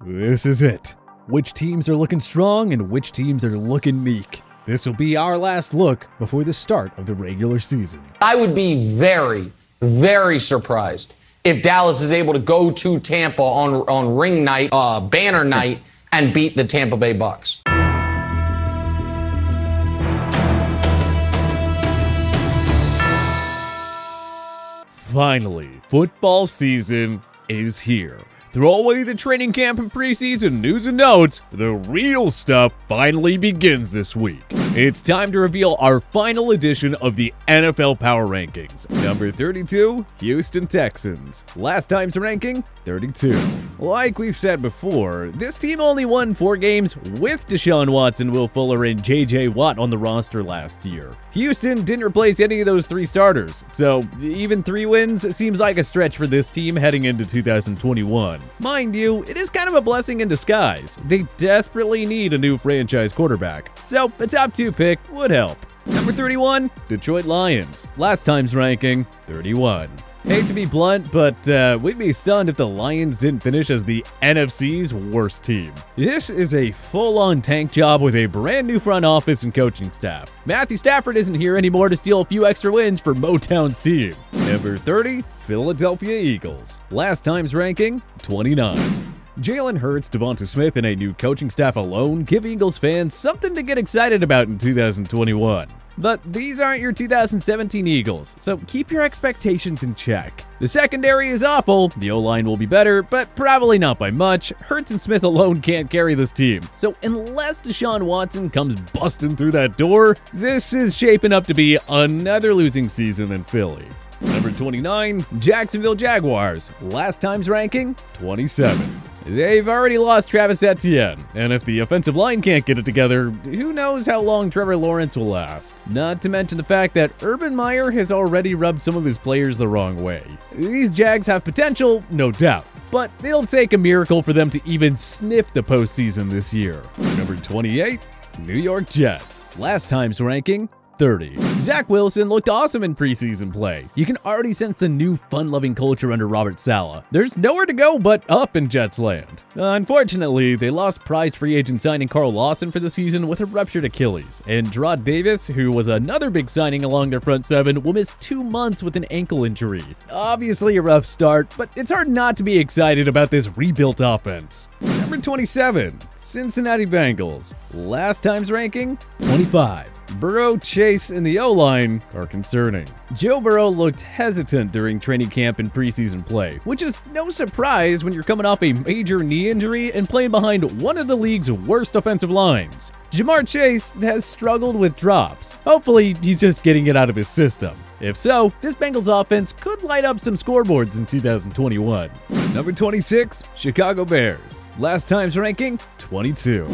This is it. Which teams are looking strong and which teams are looking meek. This will be our last look before the start of the regular season. I would be very, very surprised if Dallas is able to go to Tampa on ring night, banner night, and beat the Tampa Bay Bucs. Finally, football season is here. Throw away the training camp and preseason news and notes. The real stuff finally begins this week. It's time to reveal our final edition of the NFL Power Rankings. Number 32, Houston Texans. Last time's ranking, 32. Like we've said before, this team only won 4 games with Deshaun Watson, Will Fuller, and J.J. Watt on the roster last year. Houston didn't replace any of those 3 starters, so even 3 wins seems like a stretch for this team heading into 2021. Mind you, it is kind of a blessing in disguise. They desperately need a new franchise quarterback, so a top 2 pick would help. Number 31, Detroit Lions. Last time's ranking, 31. Hate to be blunt, but we'd be stunned if the Lions didn't finish as the NFC's worst team. This is a full-on tank job with a brand new front office and coaching staff. Matthew Stafford isn't here anymore to steal a few extra wins for Motown's team. Number 30, Philadelphia Eagles. Last time's ranking, 29. Jalen Hurts, Devonta Smith, and a new coaching staff alone give Eagles fans something to get excited about in 2021. But these aren't your 2017 Eagles, so keep your expectations in check. The secondary is awful, the O-line will be better, but probably not by much. Hurts and Smith alone can't carry this team, so unless Deshaun Watson comes busting through that door, this is shaping up to be another losing season in Philly. Number 29, Jacksonville Jaguars. Last time's ranking, 27. They've already lost Travis Etienne, and if the offensive line can't get it together, who knows how long Trevor Lawrence will last. Not to mention the fact that Urban Meyer has already rubbed some of his players the wrong way. These Jags have potential, no doubt, but it'll take a miracle for them to even sniff the postseason this year. Number 28, New York Jets. Last time's ranking, 30. Zach Wilson looked awesome in preseason play. You can already sense the new fun-loving culture under Robert Saleh. There's nowhere to go but up in Jets land. Unfortunately, they lost prized free agent signing Carl Lawson for the season with a ruptured Achilles, and Gerard Davis, who was another big signing along their front 7, will miss 2 months with an ankle injury. Obviously a rough start, but it's hard not to be excited about this rebuilt offense. Number 27, Cincinnati Bengals. Last time's ranking, 25. Burrow, Chase, and the O-line are concerning. Joe Burrow looked hesitant during training camp and preseason play, which is no surprise when you're coming off a major knee injury and playing behind one of the league's worst offensive lines. Jamar Chase has struggled with drops. Hopefully, he's just getting it out of his system. If so, this Bengals offense could light up some scoreboards in 2021. Number 26, Chicago Bears. Last time's ranking, 22.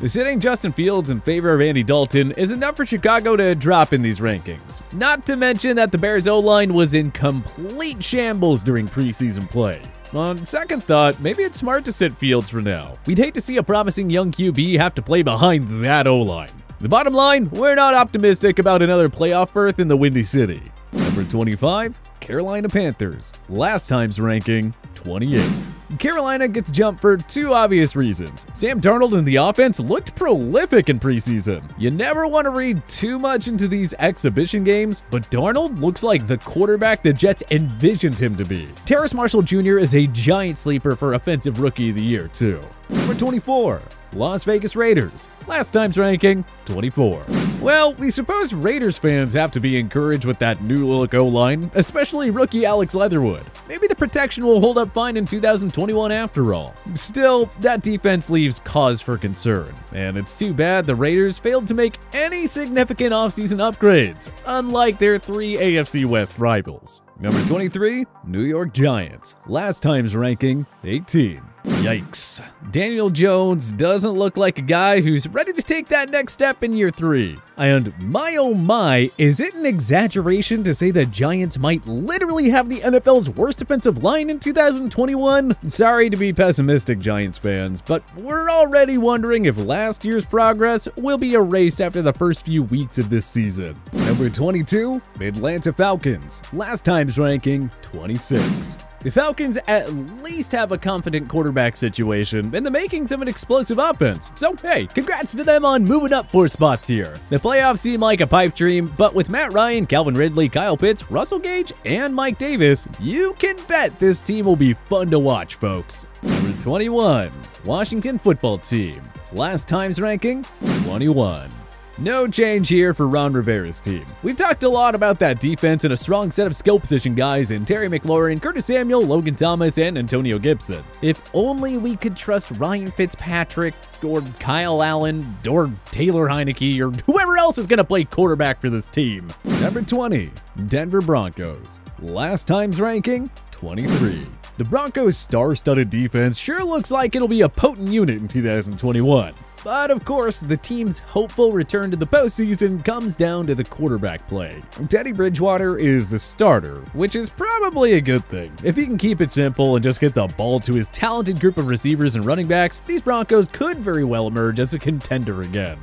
Sitting Justin Fields in favor of Andy Dalton is enough for Chicago to drop in these rankings. Not to mention that the Bears' O-line was in complete shambles during preseason play. On second thought, maybe it's smart to sit Fields for now. We'd hate to see a promising young QB have to play behind that O-line. The bottom line, we're not optimistic about another playoff berth in the Windy City. Number 25, Carolina Panthers. Last time's ranking, 28. Carolina gets jumped for 2 obvious reasons. Sam Darnold and the offense looked prolific in preseason. You never want to read too much into these exhibition games, but Darnold looks like the quarterback the Jets envisioned him to be. Terrace Marshall Jr. is a giant sleeper for Offensive Rookie of the Year, too. Number 24, Las Vegas Raiders. Last time's ranking, 24. Well, we suppose Raiders fans have to be encouraged with that new-look O-line, especially rookie Alex Leatherwood. Maybe the protection will hold up fine in 2021 after all. Still, that defense leaves cause for concern, and it's too bad the Raiders failed to make any significant offseason upgrades, unlike their 3 AFC West rivals. Number 23, New York Giants. Last time's ranking, 18. Yikes. Daniel Jones doesn't look like a guy who's ready to take that next step in year 3. And my oh my, is it an exaggeration to say the Giants might literally have the NFL's worst offensive line in 2021? Sorry to be pessimistic, Giants fans, but we're already wondering if last year's progress will be erased after the first few weeks of this season. Number 22, Atlanta Falcons. Last time's ranking, 26. The Falcons at least have a competent quarterback situation and the makings of an explosive offense. So hey, congrats to them on moving up 4 spots here. The playoffs seem like a pipe dream, but with Matt Ryan, Calvin Ridley, Kyle Pitts, Russell Gage, and Mike Davis, you can bet this team will be fun to watch, folks. Number 21, Washington Football Team. Last time's ranking, 21. No change here for Ron Rivera's team. We've talked a lot about that defense and a strong set of skill position guys in Terry McLaurin, Curtis Samuel, Logan Thomas, and Antonio Gibson. If only we could trust Ryan Fitzpatrick or Kyle Allen or Taylor Heineke or whoever else is going to play quarterback for this team. Number 20, Denver Broncos. Last time's ranking, 23. The Broncos' star-studded defense sure looks like it'll be a potent unit in 2021. But of course, the team's hopeful return to the postseason comes down to the quarterback play. Teddy Bridgewater is the starter, which is probably a good thing. If he can keep it simple and just get the ball to his talented group of receivers and running backs, these Broncos could very well emerge as a contender again.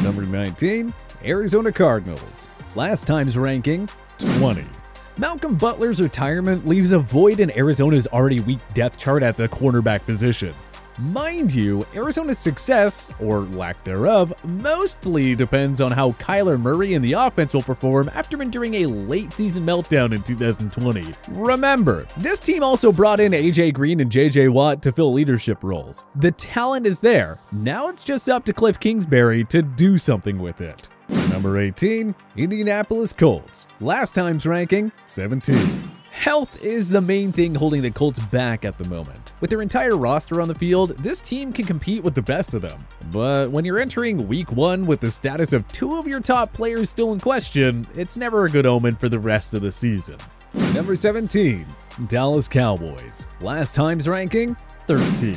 Number 19, Arizona Cardinals. Last time's ranking, 20. Malcolm Butler's retirement leaves a void in Arizona's already weak depth chart at the cornerback position. Mind you, Arizona's success, or lack thereof, mostly depends on how Kyler Murray and the offense will perform after enduring a late-season meltdown in 2020. Remember, this team also brought in AJ Green and JJ Watt to fill leadership roles. The talent is there. Now it's just up to Cliff Kingsbury to do something with it. Number 18, Indianapolis Colts. Last time's ranking, 17. Health is the main thing holding the Colts back at the moment. With their entire roster on the field, this team can compete with the best of them. But when you're entering week 1 with the status of 2 of your top players still in question, it's never a good omen for the rest of the season. Number 17, Dallas Cowboys. Last time's ranking, 13.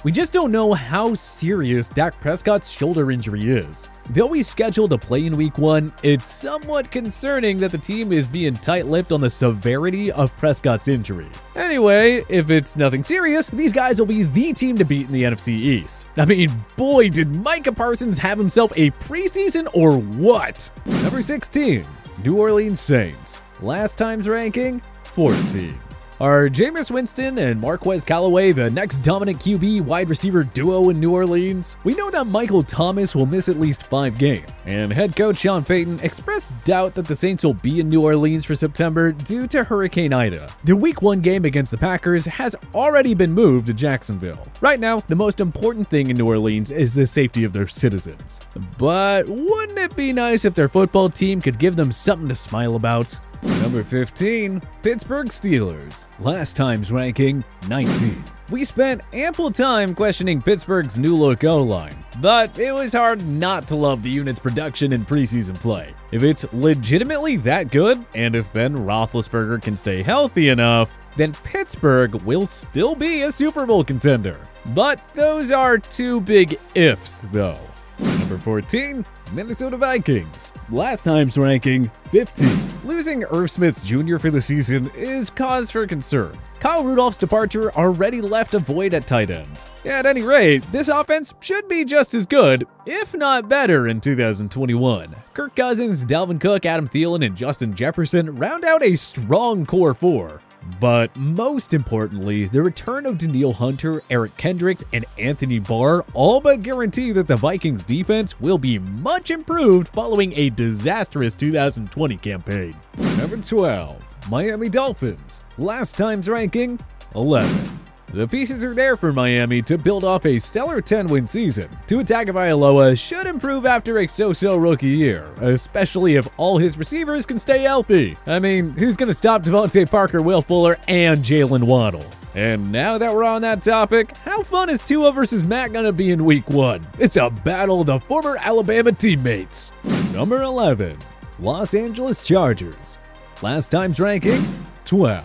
We just don't know how serious Dak Prescott's shoulder injury is. Though he's scheduled to play in week 1, it's somewhat concerning that the team is being tight-lipped on the severity of Prescott's injury. Anyway, if it's nothing serious, these guys will be the team to beat in the NFC East. I mean, boy, did Micah Parsons have himself a preseason or what? Number 16, New Orleans Saints. Last time's ranking, 14. Are Jameis Winston and Marquez Callaway the next dominant QB wide receiver duo in New Orleans? We know that Michael Thomas will miss at least 5 games, and head coach Sean Payton expressed doubt that the Saints will be in New Orleans for September due to Hurricane Ida. The Week 1 game against the Packers has already been moved to Jacksonville. Right now, the most important thing in New Orleans is the safety of their citizens. But wouldn't it be nice if their football team could give them something to smile about? Number 15, Pittsburgh Steelers. Last time's ranking, 19. We spent ample time questioning Pittsburgh's new look O-line, but it was hard not to love the unit's production in preseason play. If it's legitimately that good, and if Ben Roethlisberger can stay healthy enough, then Pittsburgh will still be a Super Bowl contender. But those are 2 big ifs, though. Number 14, Minnesota Vikings. Last time's ranking, 15. Losing Irv Smith Jr. for the season is cause for concern. Kyle Rudolph's departure already left a void at tight end. At any rate, this offense should be just as good, if not better, in 2021. Kirk Cousins, Dalvin Cook, Adam Thielen, and Justin Jefferson round out a strong core 4. But most importantly, the return of Danielle Hunter, Eric Kendricks, and Anthony Barr all but guarantee that the Vikings defense will be much improved following a disastrous 2020 campaign. Number 12, Miami Dolphins. Last time's ranking, 11. The pieces are there for Miami to build off a stellar 10-win season. Tua Tagovailoa should improve after a so-so rookie year, especially if all his receivers can stay healthy. I mean, who's going to stop Devontae Parker, Will Fuller, and Jalen Waddle? And now that we're on that topic, how fun is Tua versus Matt going to be in week 1? It's a battle of the former Alabama teammates. Number 11, Los Angeles Chargers. Last time's ranking, 12.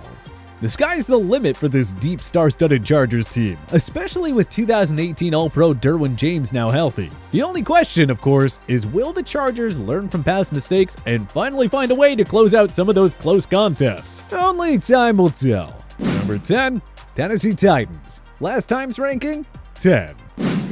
The sky's the limit for this deep star-studded Chargers team, especially with 2018 All-Pro Derwin James now healthy. The only question, of course, is will the Chargers learn from past mistakes and finally find a way to close out some of those close contests? Only time will tell. Number 10, Tennessee Titans. Last time's ranking, 10.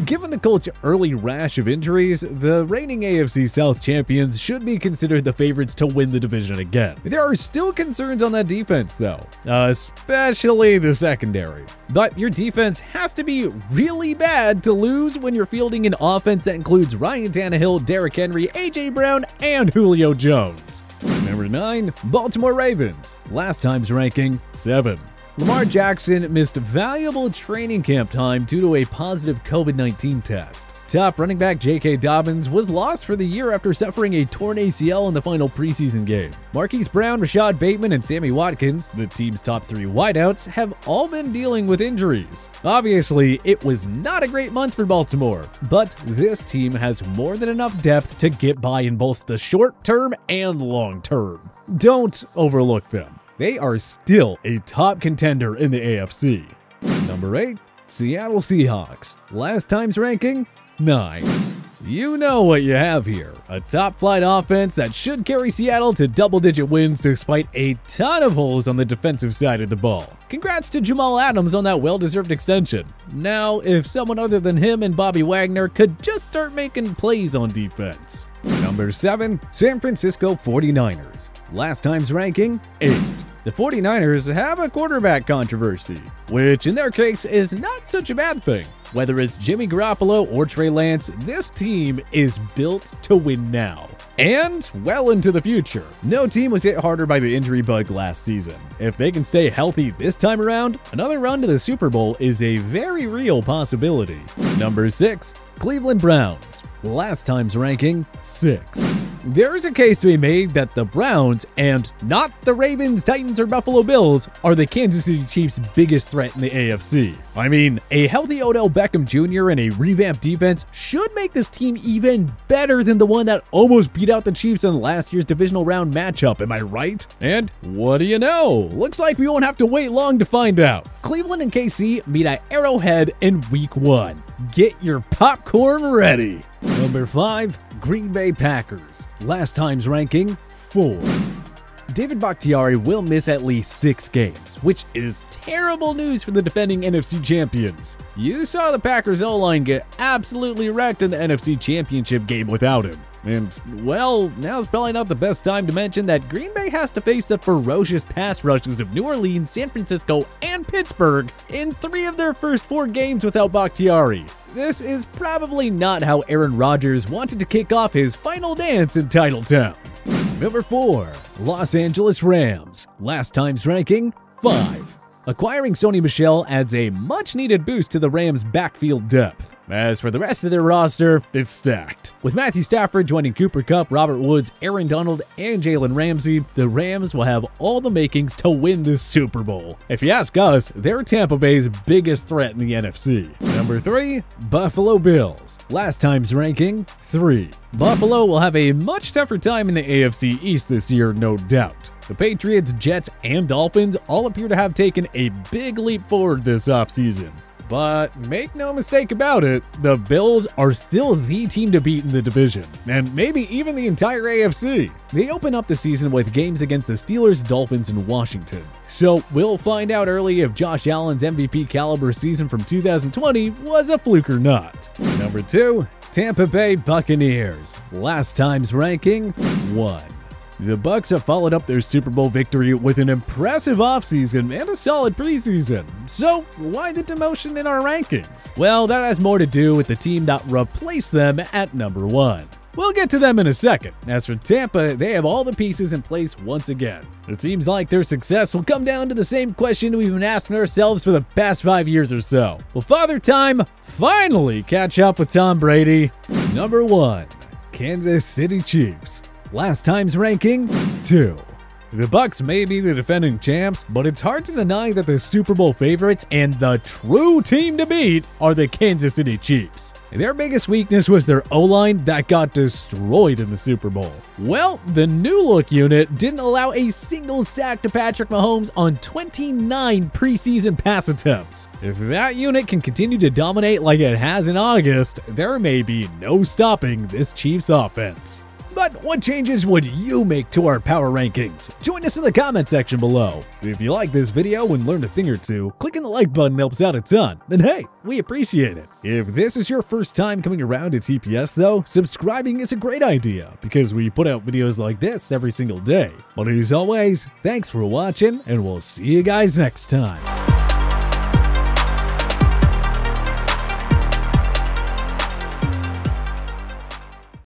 Given the Colts' early rash of injuries, the reigning AFC South champions should be considered the favorites to win the division again. There are still concerns on that defense though, especially the secondary. But your defense has to be really bad to lose when you're fielding an offense that includes Ryan Tannehill, Derrick Henry, A.J. Brown, and Julio Jones. Number 9, Baltimore Ravens. Last time's ranking, 7. Lamar Jackson missed valuable training camp time due to a positive COVID-19 test. Top running back J.K. Dobbins was lost for the year after suffering a torn ACL in the final preseason game. Marquise Brown, Rashad Bateman, and Sammy Watkins, the team's top 3 wideouts, have all been dealing with injuries. Obviously, it was not a great month for Baltimore, but this team has more than enough depth to get by in both the short term and long term. Don't overlook them. They are still a top contender in the AFC. Number 8, Seattle Seahawks. Last time's ranking, 9. You know what you have here. A top-flight offense that should carry Seattle to double-digit wins despite a ton of holes on the defensive side of the ball. Congrats to Jamal Adams on that well-deserved extension. Now, if someone other than him and Bobby Wagner could just start making plays on defense. Number 7, San Francisco 49ers. Last time's ranking, 8. The 49ers have a quarterback controversy, which in their case is not such a bad thing. Whether it's Jimmy Garoppolo or Trey Lance, this team is built to win now and well into the future. No team was hit harder by the injury bug last season. If they can stay healthy this time around, another run to the Super Bowl is a very real possibility. Number 6, Cleveland Browns. Last time's ranking, 6. There is a case to be made that the Browns, and not the Ravens, Titans, or Buffalo Bills, are the Kansas City Chiefs' biggest threat in the AFC. I mean, a healthy Odell Beckham Jr. and a revamped defense should make this team even better than the one that almost beat out the Chiefs in last year's divisional round matchup, am I right? And what do you know? Looks like we won't have to wait long to find out. Cleveland and KC meet at Arrowhead in Week 1. Get your popcorn ready. Number 5, Green Bay Packers. Last time's ranking, 4. David Bakhtiari will miss at least 6 games, which is terrible news for the defending NFC champions. You saw the Packers O-line get absolutely wrecked in the NFC Championship game without him. And, well, now's probably not the best time to mention that Green Bay has to face the ferocious pass rushes of New Orleans, San Francisco, and Pittsburgh in 3 of their first 4 games without Bakhtiari. This is probably not how Aaron Rodgers wanted to kick off his final dance in Titletown. Number 4, Los Angeles Rams. Last time's ranking, 5. Acquiring Sony Michel adds a much-needed boost to the Rams' backfield depth. As for the rest of their roster, it's stacked. With Matthew Stafford joining Cooper Kupp, Robert Woods, Aaron Donald, and Jalen Ramsey, the Rams will have all the makings to win this Super Bowl. If you ask us, they're Tampa Bay's biggest threat in the NFC. Number 3, Buffalo Bills. Last time's ranking, 3. Buffalo will have a much tougher time in the AFC East this year, no doubt. The Patriots, Jets, and Dolphins all appear to have taken a big leap forward this offseason. But make no mistake about it, the Bills are still the team to beat in the division, and maybe even the entire AFC. They open up the season with games against the Steelers, Dolphins, and Washington. So we'll find out early if Josh Allen's MVP caliber season from 2020 was a fluke or not. Number 2, Tampa Bay Buccaneers. Last time's ranking, 1. The Bucs have followed up their Super Bowl victory with an impressive offseason and a solid preseason. So why the demotion in our rankings? Well, that has more to do with the team that replaced them at number 1. We'll get to them in a second. As for Tampa, they have all the pieces in place once again. It seems like their success will come down to the same question we've been asking ourselves for the past 5 years or so. Will Father Time finally catch up with Tom Brady? Number 1, Kansas City Chiefs. Last time's ranking, 2. The Bucs may be the defending champs, but it's hard to deny that the Super Bowl favorites and the true team to beat are the Kansas City Chiefs. Their biggest weakness was their O-line that got destroyed in the Super Bowl. Well, the new look unit didn't allow a single sack to Patrick Mahomes on 29 preseason pass attempts. If that unit can continue to dominate like it has in August, there may be no stopping this Chiefs offense. But But what changes would you make to our power rankings? Join us in the comment section below. If you like this video and learned a thing or two, clicking the like button helps out a ton. And hey, we appreciate it. If this is your first time coming around to TPS though, subscribing is a great idea because we put out videos like this every single day. But as always, thanks for watching and we'll see you guys next time.